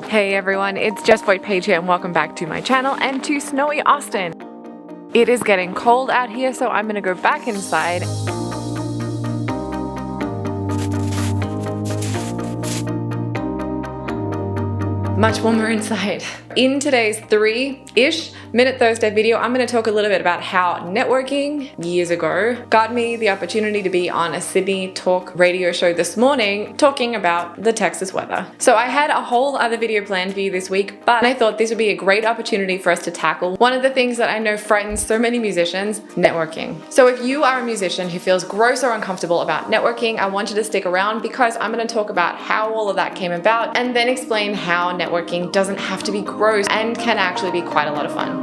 Hey everyone, it's Jess Voigt-Page here and welcome back to my channel and to snowy Austin. It is getting cold out here, so I'm gonna go back inside. Much warmer inside. In today's 3-ish minute Thursday video, I'm going to talk a little bit about how networking years ago got me the opportunity to be on a Sydney talk radio show this morning talking about the Texas weather. So I had a whole other video planned for you this week, but I thought this would be a great opportunity for us to tackle one of the things that I know frightens so many musicians, networking. So if you are a musician who feels gross or uncomfortable about networking, I want you to stick around because I'm going to talk about how all of that came about and then explain how networking doesn't have to be gross and can actually be quite a lot of fun.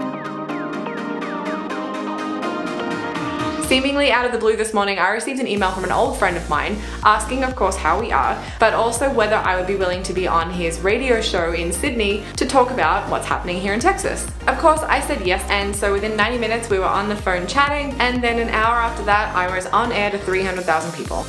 Seemingly out of the blue this morning, I received an email from an old friend of mine asking, of course, how we are, but also whether I would be willing to be on his radio show in Sydney to talk about what's happening here in Texas. Of course, I said yes, and so within 90 minutes we were on the phone chatting, and then an hour after that I was on air to 300,000 people.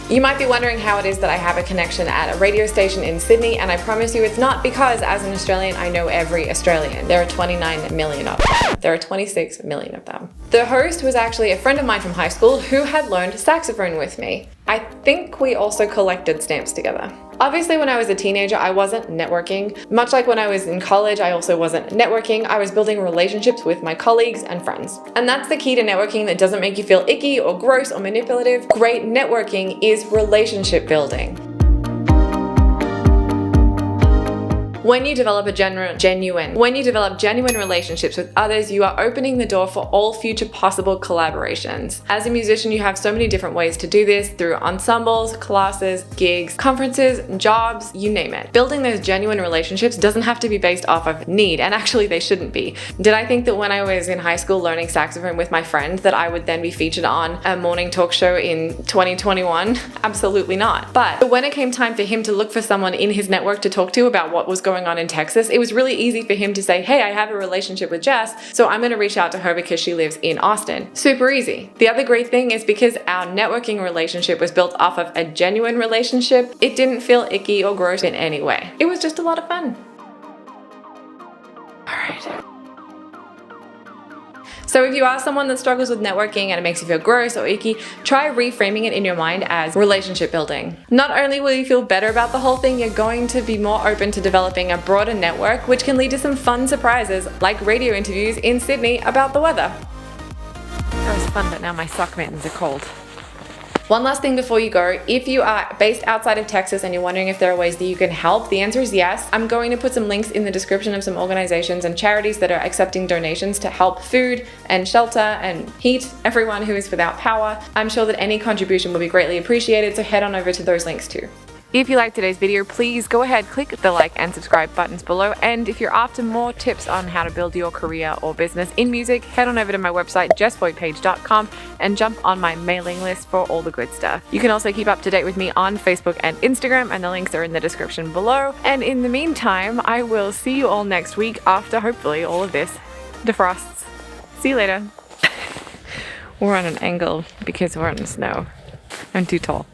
You might be wondering how it is that I have a connection at a radio station in Sydney, and I promise you it's not because as an Australian I know every Australian. There are 29 million of them. There are 26 million of them. The host was actually a friend of mine from high school who had learned saxophone with me. I think we also collected stamps together. Obviously, when I was a teenager, I wasn't networking. Much like when I was in college, I also wasn't networking. I was building relationships with my colleagues and friends. And that's the key to networking that doesn't make you feel icky or gross or manipulative. Great networking is relationship building. When you develop genuine relationships with others, you are opening the door for all future possible collaborations. As a musician, you have so many different ways to do this through ensembles, classes, gigs, conferences, jobs, you name it. Building those genuine relationships doesn't have to be based off of need, and actually they shouldn't be. Did I think that when I was in high school learning saxophone with my friend that I would then be featured on a morning talk show in 2021? Absolutely not. But when it came time for him to look for someone in his network to talk to about what was going on in Texas, it was really easy for him to say, hey, I have a relationship with Jess, so I'm going to reach out to her because she lives in Austin. Super easy. The other great thing is because our networking relationship was built off of a genuine relationship, it didn't feel icky or gross in any way. It was just a lot of fun. All right. So if you are someone that struggles with networking and it makes you feel gross or icky, try reframing it in your mind as relationship building. Not only will you feel better about the whole thing, you're going to be more open to developing a broader network, which can lead to some fun surprises like radio interviews in Sydney about the weather. That was fun, but now my sock mittens are cold. One last thing before you go, if you are based outside of Texas and you're wondering if there are ways that you can help, the answer is yes. I'm going to put some links in the description of some organizations and charities that are accepting donations to help food and shelter and heat everyone who is without power. I'm sure that any contribution will be greatly appreciated, so head on over to those links too. If you liked today's video, please go ahead, click the like and subscribe buttons below. And if you're after more tips on how to build your career or business in music, head on over to my website, jessvoigtpage.com, and jump on my mailing list for all the good stuff. You can also keep up to date with me on Facebook and Instagram, and the links are in the description below. And in the meantime, I will see you all next week after hopefully all of this defrosts. See you later. We're on an angle because we're in the snow. I'm too tall.